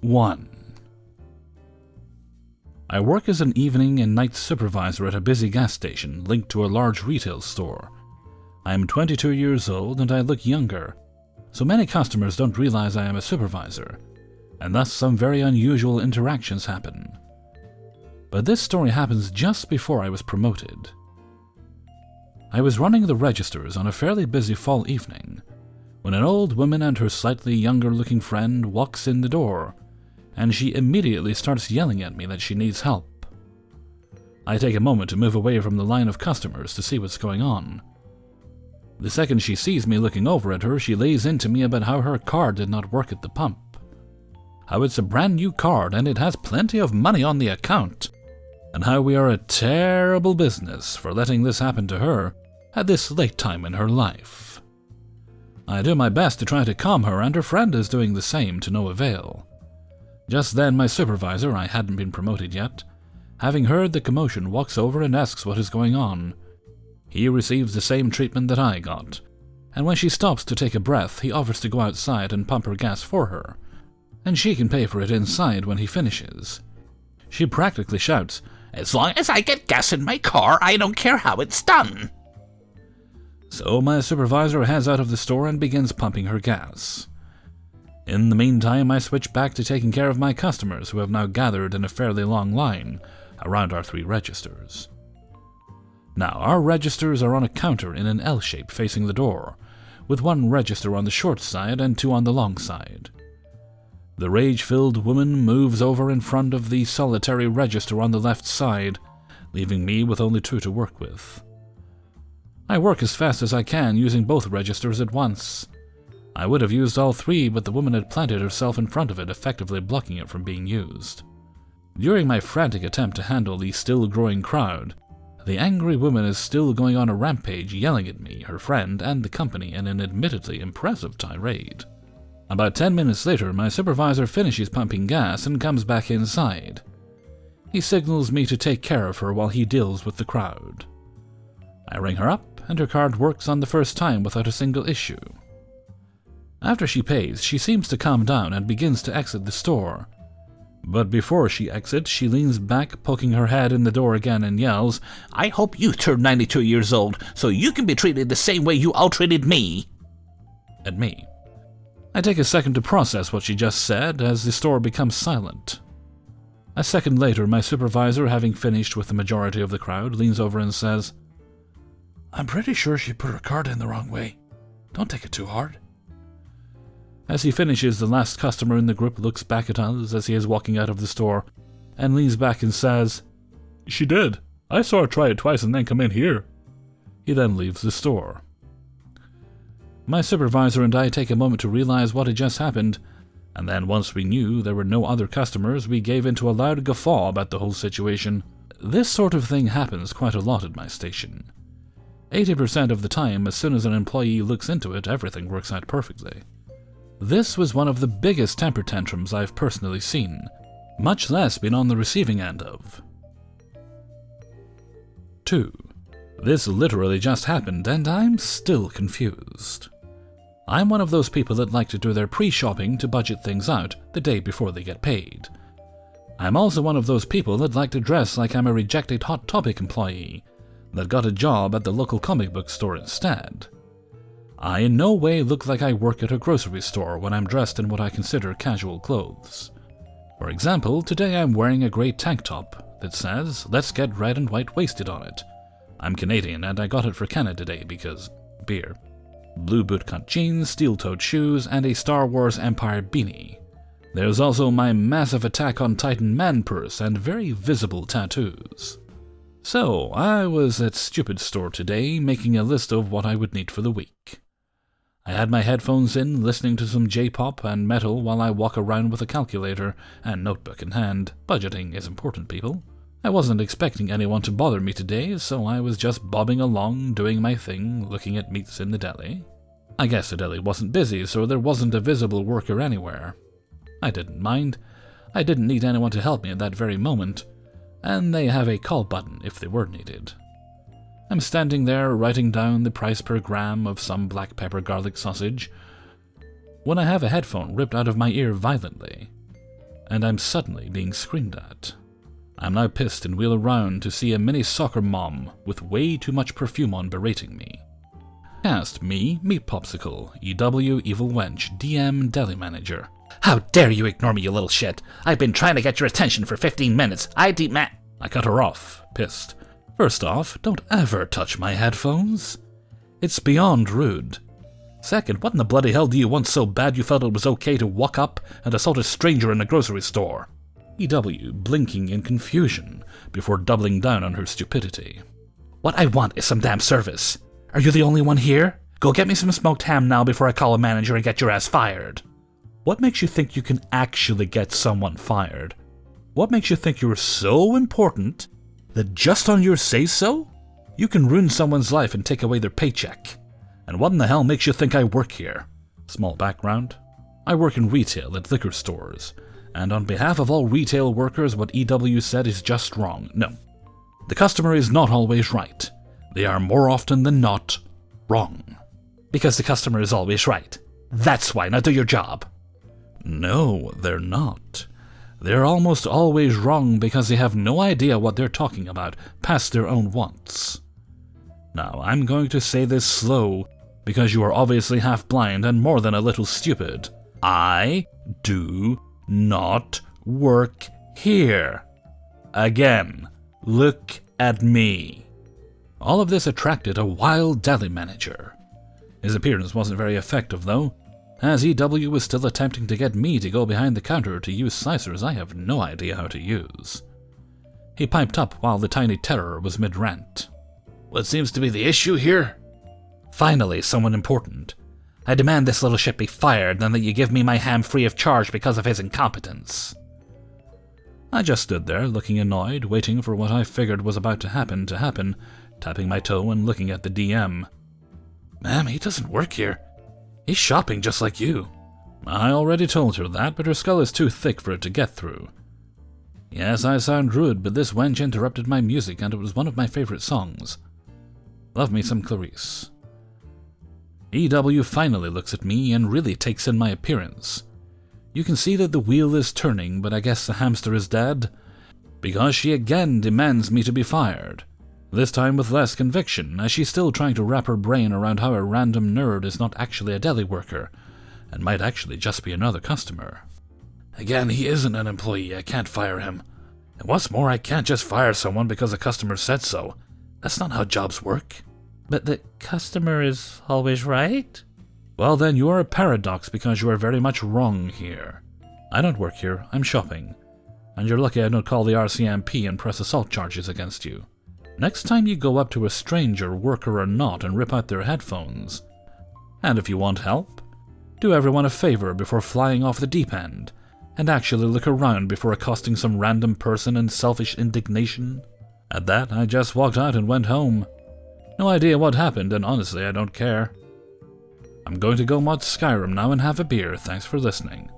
1. I work as an evening and night supervisor at a busy gas station linked to a large retail store. I am 22 years old and I look younger, so many customers don't realize I am a supervisor, and thus some very unusual interactions happen. But this story happens just before I was promoted. I was running the registers on a fairly busy fall evening when an old woman and her slightly younger-looking friend walks in the door, and she immediately starts yelling at me that she needs help. I take a moment to move away from the line of customers to see what's going on. The second she sees me looking over at her, she lays into me about how her card did not work at the pump. How it's a brand new card and it has plenty of money on the account, and how we are a terrible business for letting this happen to her at this late time in her life. I do my best to try to calm her, and her friend is doing the same to no avail. Just then my supervisor, I hadn't been promoted yet, having heard the commotion, walks over and asks what is going on. He receives the same treatment that I got, and when she stops to take a breath, he offers to go outside and pump her gas for her, and she can pay for it inside when he finishes. She practically shouts, "As long as I get gas in my car, I don't care how it's done." So my supervisor heads out of the store and begins pumping her gas. In the meantime, I switch back to taking care of my customers who have now gathered in a fairly long line around our 3 registers. Now, our registers are on a counter in an L shape facing the door, with 1 register on the short side and 2 on the long side. The rage-filled woman moves over in front of the solitary register on the left side, leaving me with only 2 to work with. I work as fast as I can, using both registers at once. I would have used all 3, but the woman had planted herself in front of it, effectively blocking it from being used. During my frantic attempt to handle the still-growing crowd, the angry woman is still going on a rampage, yelling at me, her friend, and the company in an admittedly impressive tirade. About 10 minutes later, my supervisor finishes pumping gas and comes back inside. He signals me to take care of her while he deals with the crowd. I ring her up, and her card works on the first time without a single issue. After she pays, she seems to calm down and begins to exit the store. But before she exits, she leans back, poking her head in the door again, and yells, "I hope you turn 92 years old so you can be treated the same way you all treated me." At me. I take a second to process what she just said as the store becomes silent. A second later, my supervisor, having finished with the majority of the crowd, leans over and says, "I'm pretty sure she put her card in the wrong way. Don't take it too hard." As he finishes, the last customer in the group looks back at us as he is walking out of the store and leans back and says, "She did. I saw her try it twice and then come in here." He then leaves the store. My supervisor and I take a moment to realize what had just happened, and then once we knew there were no other customers, we gave into a loud guffaw about the whole situation. This sort of thing happens quite a lot at my station. 80% of the time, as soon as an employee looks into it, everything works out perfectly. This was one of the biggest temper tantrums I've personally seen, much less been on the receiving end of. 2. This literally just happened, and I'm still confused. I'm one of those people that like to do their pre-shopping to budget things out the day before they get paid. I'm also one of those people that like to dress like I'm a rejected Hot Topic employee that got a job at the local comic book store instead. I in no way look like I work at a grocery store when I'm dressed in what I consider casual clothes. For example, today I'm wearing a grey tank top that says, "Let's get red and white wasted" on it. I'm Canadian and I got it for Canada Day because beer. Blue bootcut jeans, steel-toed shoes, and a Star Wars Empire beanie. There's also my massive Attack on Titan man purse and very visible tattoos. So, I was at Stupid Store today, making a list of what I would need for the week. I had my headphones in, listening to some J-pop and metal while I walk around with a calculator and notebook in hand. Budgeting is important, people. I wasn't expecting anyone to bother me today, so I was just bobbing along, doing my thing, looking at meats in the deli. I guess the deli wasn't busy, so there wasn't a visible worker anywhere. I didn't mind. I didn't need anyone to help me at that very moment, and they have a call button if they were needed. I'm standing there writing down the price per gram of some black pepper garlic sausage when I have a headphone ripped out of my ear violently. and I'm suddenly being screamed at. I'm now pissed and wheel around to see a mini soccer mom with way too much perfume on berating me. Cast me, Meat Popsicle, EW Evil Wench, DM Deli Manager. How dare you ignore me, you little shit! I've been trying to get your attention for 15 minutes. I cut her off, pissed. First off, don't ever touch my headphones. It's beyond rude. Second, what in the bloody hell do you want so bad you felt it was okay to walk up and assault a stranger in a grocery store? EW blinking in confusion before doubling down on her stupidity. What I want is some damn service. Are you the only one here? Go get me some smoked ham now before I call a manager and get your ass fired. What makes you think you can actually get someone fired? What makes you think you're so important that just on your say-so, you can ruin someone's life and take away their paycheck? And what in the hell makes you think I work here? Small background. I work in retail at liquor stores, and on behalf of all retail workers, what EW said is just wrong. No. The customer is not always right. They are more often than not wrong. Because the customer is always right. That's why. Now do your job. No, they're not. They're almost always wrong because they have no idea what they're talking about past their own wants. Now, I'm going to say this slow because you are obviously half blind and more than a little stupid. I do not work here. Again, look at me. All of this attracted a wild deli manager. His appearance wasn't very effective, though, as EW was still attempting to get me to go behind the counter to use slicers I have no idea how to use. He piped up while the tiny terror was mid-rant. What seems to be the issue here? Finally, someone important. I demand this little shit be fired and that you give me my ham free of charge because of his incompetence. I just stood there, looking annoyed, waiting for what I figured was about to happen, tapping my toe and looking at the DM. Ma'am, he doesn't work here. He's shopping just like you. I already told her that, but her skull is too thick for it to get through. Yes, I sound rude, but this wench interrupted my music and it was one of my favorite songs. Love me some Clarice. EW finally looks at me and really takes in my appearance. You can see that the wheel is turning, but I guess the hamster is dead, because she again demands me to be fired. This time with less conviction, as she's still trying to wrap her brain around how a random nerd is not actually a deli worker, and might actually just be another customer. Again, he isn't an employee, I can't fire him. And what's more, I can't just fire someone because a customer said so. That's not how jobs work. But the customer is always right? Well then, you are a paradox because you are very much wrong here. I don't work here, I'm shopping. And you're lucky I don't call the RCMP and press assault charges against you. Next time you go up to a stranger, worker or not, and rip out their headphones. And if you want help, do everyone a favor before flying off the deep end, and actually look around before accosting some random person in selfish indignation. At that, I just walked out and went home. No idea what happened, and honestly, I don't care. I'm going to go mod Skyrim now and have a beer, thanks for listening.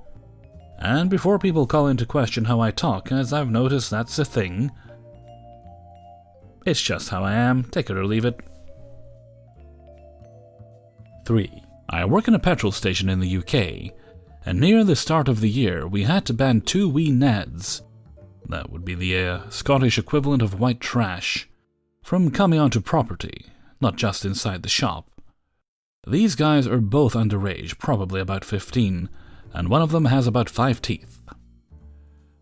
And before people call into question how I talk, as I've noticed that's a thing, it's just how I am, take it or leave it. 3. I work in a petrol station in the UK, and near the start of the year we had to ban 2 wee Neds, that would be the Scottish equivalent of white trash, from coming onto property, not just inside the shop. These guys are both underage, probably about 15, and one of them has about 5 teeth.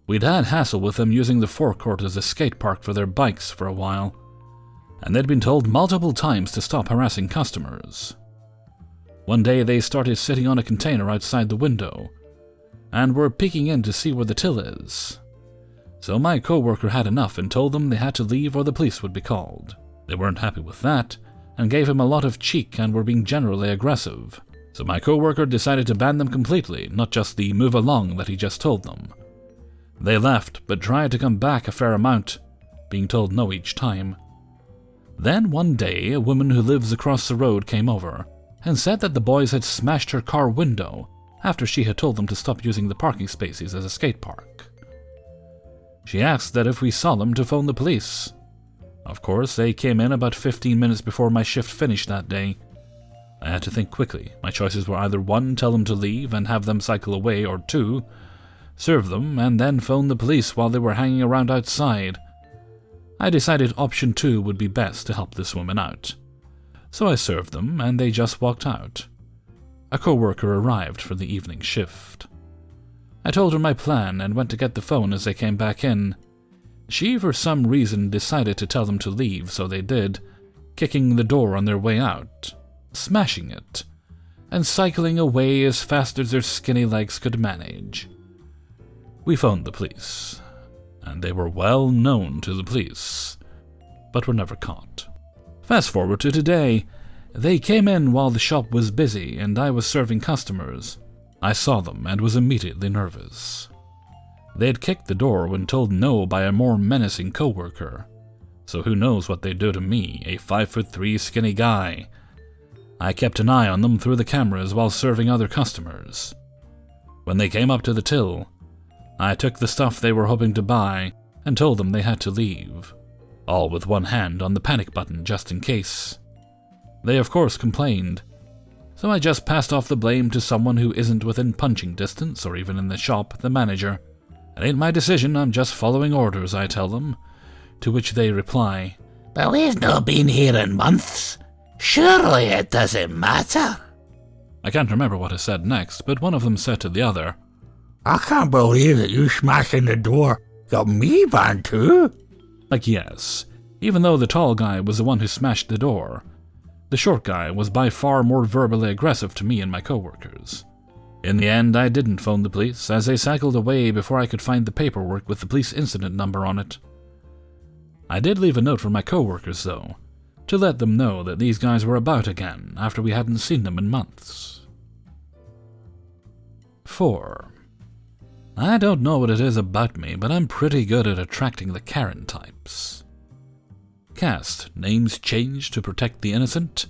We'd had hassle with them using the forecourt as a skate park for their bikes for a while, and they'd been told multiple times to stop harassing customers. One day they started sitting on a container outside the window, and were peeking in to see where the till is. So my co-worker had enough and told them they had to leave or the police would be called. They weren't happy with that, and gave him a lot of cheek and were being generally aggressive. So my co-worker decided to ban them completely, not just the move along that he just told them. They left, but tried to come back a fair amount, being told no each time. Then one day, a woman who lives across the road came over, and said that the boys had smashed her car window after she had told them to stop using the parking spaces as a skate park. She asked that if we saw them to phone the police. Of course, they came in about 15 minutes before my shift finished that day. I had to think quickly. My choices were either 1, tell them to leave and have them cycle away, or 2, serve them, and then phone the police while they were hanging around outside. I decided option 2 would be best to help this woman out. So I served them, and they just walked out. A co-worker arrived for the evening shift. I told her my plan and went to get the phone as they came back in. She, for some reason, decided to tell them to leave, so they did, kicking the door on their way out, smashing it, and cycling away as fast as their skinny legs could manage. We phoned the police, and they were well known to the police, but were never caught. Fast forward to today. They came in while the shop was busy and I was serving customers. I saw them and was immediately nervous. They had kicked the door when told no by a more menacing co-worker, so who knows what they'd do to me, a 5'3" skinny guy. I kept an eye on them through the cameras while serving other customers. When they came up to the till, I took the stuff they were hoping to buy and told them they had to leave, all with one hand on the panic button just in case. They of course complained, so I just passed off the blame to someone who isn't within punching distance or even in the shop, the manager. It ain't my decision, I'm just following orders, I tell them, to which they reply, "But we've not been here in months. Surely it doesn't matter." I can't remember what I said next, but one of them said to the other, "I can't believe that you smashing the door got me banned too." Like yes, even though the tall guy was the one who smashed the door, the short guy was by far more verbally aggressive to me and my coworkers. In the end, I didn't phone the police, as they cycled away before I could find the paperwork with the police incident number on it. I did leave a note for my coworkers, though, to let them know that these guys were about again after we hadn't seen them in months. 4. I don't know what it is about me, but I'm pretty good at attracting the Karen types. Cast, names changed to protect the innocent.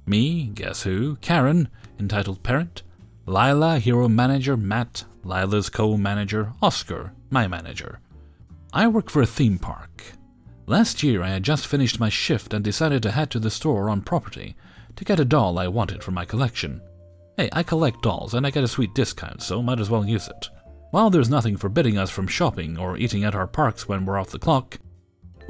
Me, guess who, Karen, entitled parent. Lila, hero manager, Matt, Lila's co-manager, Oscar, my manager. I work for a theme park. Last year I had just finished my shift and decided to head to the store on property to get a doll I wanted for my collection. Hey, I collect dolls and I get a sweet discount, so might as well use it. While there's nothing forbidding us from shopping or eating at our parks when we're off the clock,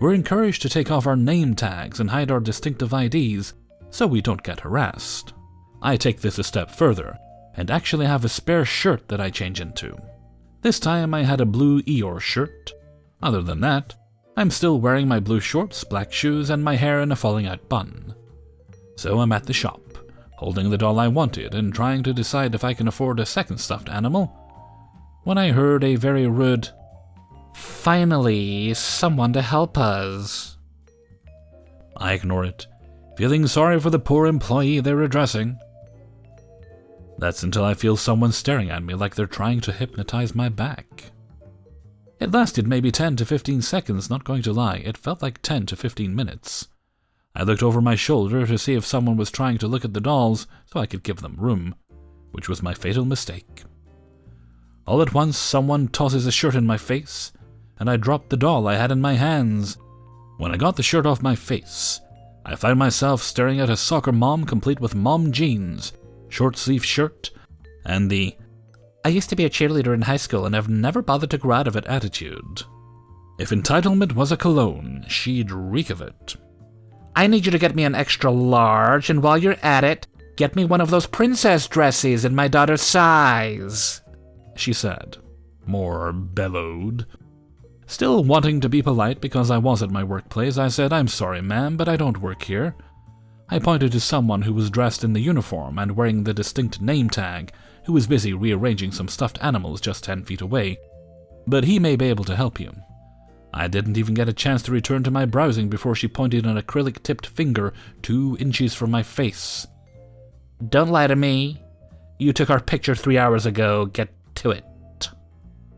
we're encouraged to take off our name tags and hide our distinctive IDs so we don't get harassed. I take this a step further and actually have a spare shirt that I change into. This time I had a blue Eeyore shirt. Other than that, I'm still wearing my blue shorts, black shoes, and my hair in a falling out bun. So I'm at the shop, holding the doll I wanted and trying to decide if I can afford a second stuffed animal, when I heard a very rude, "Finally, someone to help us." I ignore it, feeling sorry for the poor employee they're addressing. That's until I feel someone staring at me like they're trying to hypnotize my back. It lasted maybe 10 to 15 seconds, not going to lie, it felt like 10 to 15 minutes. I looked over my shoulder to see if someone was trying to look at the dolls so I could give them room, which was my fatal mistake. All at once, someone tosses a shirt in my face, and I dropped the doll I had in my hands. When I got the shirt off my face, I found myself staring at a soccer mom complete with mom jeans, short-sleeve shirt, and the "I used to be a cheerleader in high school and I've never bothered to grow out of it" attitude. If entitlement was a cologne, she'd reek of it. "I need you to get me an extra large, and while you're at it, get me one of those princess dresses in my daughter's size," she said, more bellowed. Still wanting to be polite because I was at my workplace, I said, "I'm sorry, ma'am, but I don't work here." I pointed to someone who was dressed in the uniform and wearing the distinct name tag, who was busy rearranging some stuffed animals just 10 feet away, but he may be able to help you. I didn't even get a chance to return to my browsing before she pointed an acrylic-tipped finger 2 inches from my face. "Don't lie to me. You took our picture 3 hours ago. Get to it."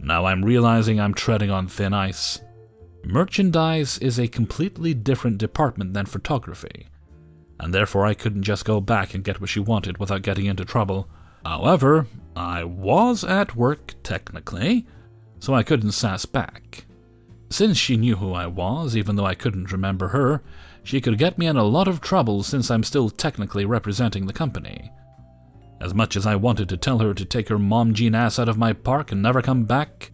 Now I'm realizing I'm treading on thin ice. Merchandise is a completely different department than photography, and therefore I couldn't just go back and get what she wanted without getting into trouble. However, I was at work technically, so I couldn't sass back. Since she knew who I was, even though I couldn't remember her, she could get me in a lot of trouble since I'm still technically representing the company. As much as I wanted to tell her to take her mom gene ass out of my park and never come back,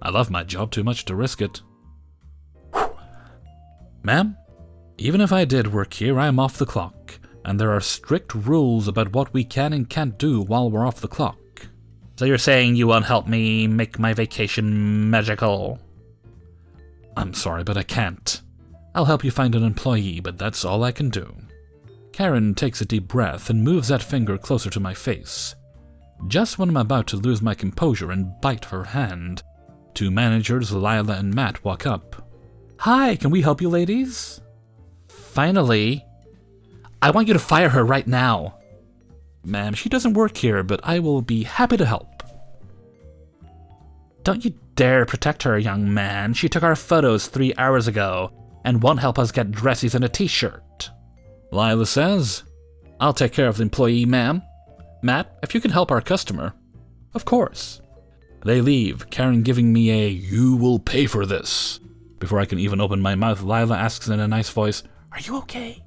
I love my job too much to risk it. Ma'am, even if I did work here, I am off the clock, and there are strict rules about what we can and can't do while we're off the clock. So you're saying you won't help me make my vacation magical? I'm sorry, but I can't. I'll help you find an employee, but that's all I can do. Karen takes a deep breath and moves that finger closer to my face. Just when I'm about to lose my composure and bite her hand, two managers, Lila and Matt, walk up. Hi, can we help you, ladies? Finally. I want you to fire her right now. Ma'am, she doesn't work here, but I will be happy to help. Don't you dare protect her, young man. She took our photos 3 hours ago and won't help us get dressies and a t-shirt. Lila says, I'll take care of the employee, ma'am. Matt, if you can help our customer. Of course. They leave, Karen giving me a, "You will pay for this." Before I can even open my mouth, Lila asks in a nice voice, "Are you okay?"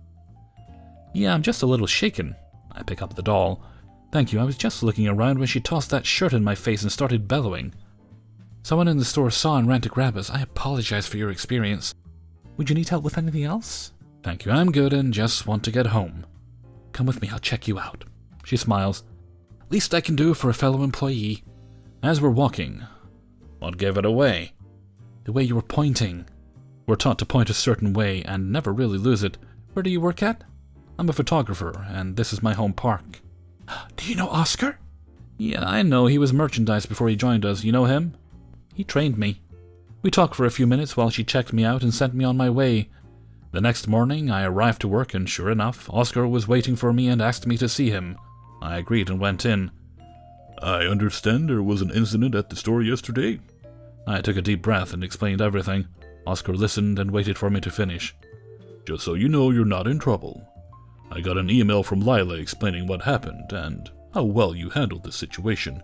Yeah, I'm just a little shaken. I pick up the doll. Thank you, I was just looking around when she tossed that shirt in my face and started bellowing. Someone in the store saw and ran to grab us. I apologize for your experience. Would you need help with anything else? Thank you, I'm good and just want to get home. Come with me, I'll check you out. She smiles. Least I can do for a fellow employee. As we're walking, what gave it away? The way you were pointing. We're taught to point a certain way and never really lose it. Where do you work at? I'm a photographer, and this is my home park. Do you know Oscar? Yeah, I know. He was merchandise before he joined us. You know him? He trained me. We talked for a few minutes while she checked me out and sent me on my way. The next morning, I arrived to work, and sure enough, Oscar was waiting for me and asked me to see him. I agreed and went in. I understand there was an incident at the store yesterday. I took a deep breath and explained everything. Oscar listened and waited for me to finish. Just so you know, you're not in trouble. I got an email from Lila explaining what happened and how well you handled the situation.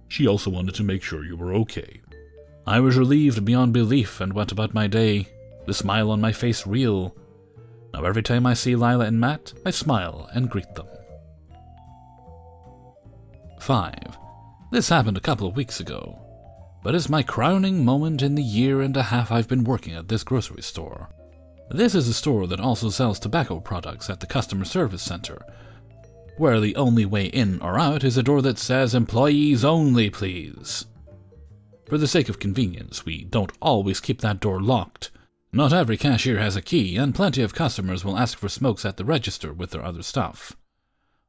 She also wanted to make sure you were okay. I was relieved beyond belief and went about my day, the smile on my face real. Now every time I see Lila and Matt, I smile and greet them. 5. This happened a couple of weeks ago, but it's my crowning moment in the year and a half I've been working at this grocery store. This is a store that also sells tobacco products at the customer service center, where the only way in or out is a door that says "Employees only, please." For the sake of convenience, we don't always keep that door locked. Not every cashier has a key, and plenty of customers will ask for smokes at the register with their other stuff.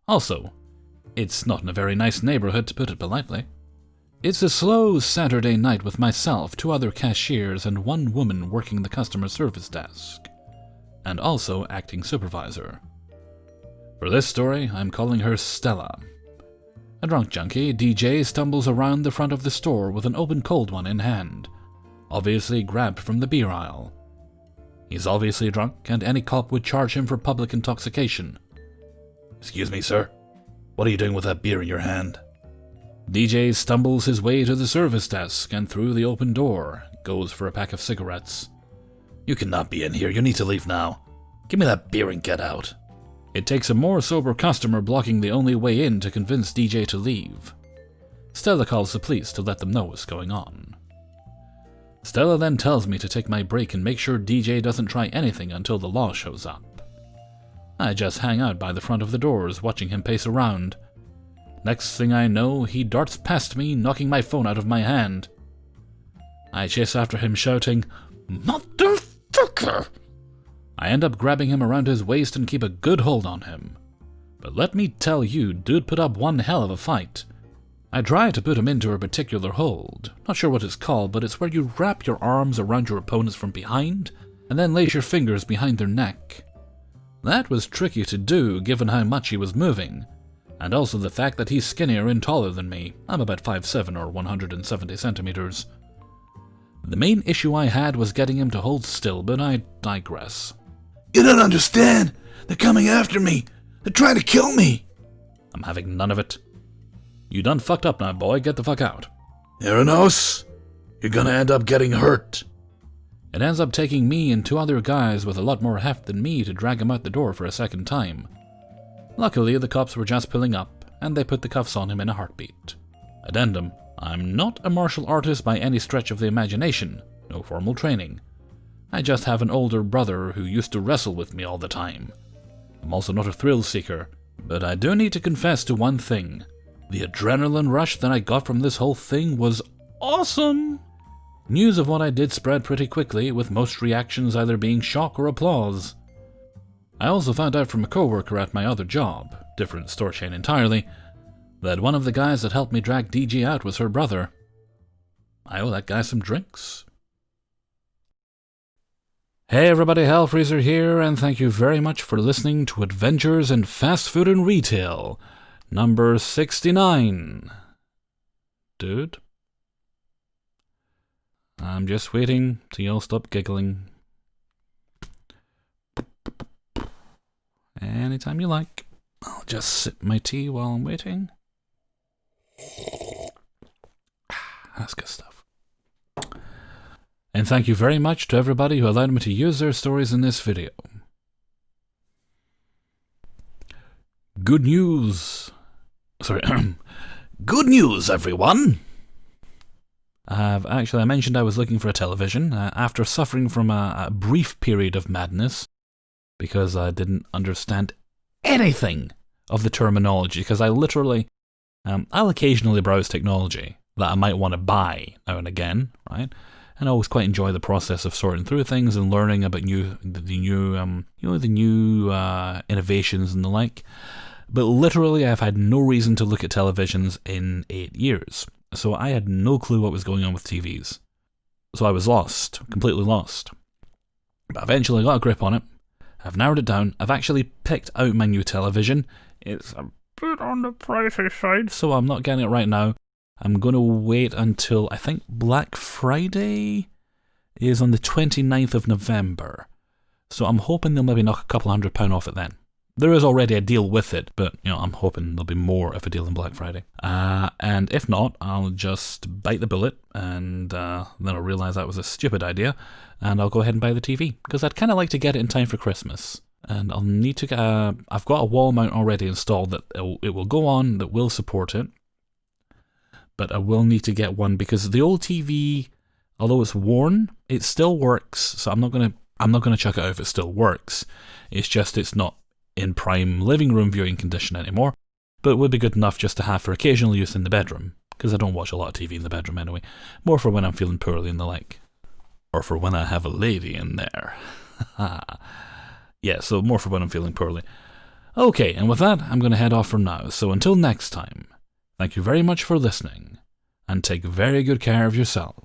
Also, it's not in a very nice neighborhood, to put it politely. It's a slow Saturday night with myself, 2 other cashiers, and 1 woman working the customer service desk, and also acting supervisor. For this story, I'm calling her Stella. A drunk junkie, DJ, stumbles around the front of the store with an open cold one in hand, obviously grabbed from the beer aisle. He's obviously drunk, and any cop would charge him for public intoxication. Excuse me, sir. What are you doing with that beer in your hand? DJ stumbles his way to the service desk and through the open door, goes for a pack of cigarettes. You cannot be in here, you need to leave now. Give me that beer and get out. It takes a more sober customer blocking the only way in to convince DJ to leave. Stella calls the police to let them know what's going on. Stella then tells me to take my break and make sure DJ doesn't try anything until the law shows up. I just hang out by the front of the doors, watching him pace around. Next thing I know, he darts past me, knocking my phone out of my hand. I chase after him, shouting, "Motherfucker!" I end up grabbing him around his waist and keep a good hold on him. But let me tell you, dude put up one hell of a fight. I try to put him into a particular hold. Not sure what it's called, but it's where you wrap your arms around your opponents from behind, and then lace your fingers behind their neck. That was tricky to do, given how much he was moving, and also the fact that he's skinnier and taller than me. I'm about 5'7" or 170 centimeters. The main issue I had was getting him to hold still, but I digress. You don't understand. They're coming after me. They're trying to kill me. I'm having none of it. You done fucked up now, boy. Get the fuck out. Eranos, you're gonna end up getting hurt. It ends up taking me and 2 other guys with a lot more heft than me to drag him out the door for a second time. Luckily, the cops were just pulling up, and they put the cuffs on him in a heartbeat. Addendum: I'm not a martial artist by any stretch of the imagination, no formal training. I just have an older brother who used to wrestle with me all the time. I'm also not a thrill seeker, but I do need to confess to one thing. The adrenaline rush that I got from this whole thing was awesome! News of what I did spread pretty quickly, with most reactions either being shock or applause. I also found out from a coworker at my other job, different store chain entirely, that one of the guys that helped me drag DG out was her brother. I owe that guy some drinks. Hey everybody, Hellfreezer here, and thank you very much for listening to Adventures in Fast Food and Retail, number 69. Dude? I'm just waiting till you'll stop giggling. Anytime you like. I'll just sip my tea while I'm waiting. That's good stuff. And thank you very much to everybody who allowed me to use their stories in this video. Good news. Sorry. Good news, everyone! I mentioned I was looking for a television after suffering from a brief period of madness because I didn't understand anything of the terminology, because I literally, I'll occasionally browse technology that I might want to buy now and again, right? And I always quite enjoy the process of sorting through things and learning about the new innovations and the like. But literally, I've had no reason to look at televisions in 8 years, so I had no clue what was going on with TVs. So I was lost, completely lost. But eventually I got a grip on it. I've narrowed it down. I've actually picked out my new television. It's a bit on the pricey side, so I'm not getting it right now. I'm going to wait until, I think, Black Friday is on the 29th of November. So I'm hoping they'll maybe knock a couple £100 off it then. There is already a deal with it, but I'm hoping there'll be more of a deal than Black Friday. And if not, I'll just bite the bullet, and then I'll realise that was a stupid idea, and I'll go ahead and buy the TV, because I'd kind of like to get it in time for Christmas. And I'll need to get, I've got a wall mount already installed that it will go on, that will support it. But I will need to get one, because the old TV, although it's worn, it still works. So I'm not gonna chuck it out if it still works. It's just it's not in prime living room viewing condition anymore. But it would be good enough just to have for occasional use in the bedroom, because I don't watch a lot of TV in the bedroom anyway. More for when I'm feeling poorly and the like, or for when I have a lady in there. Yeah, so more for when I'm feeling poorly. Okay, and with that, I'm gonna head off for now. So until next time. Thank you very much for listening, and take very good care of yourself.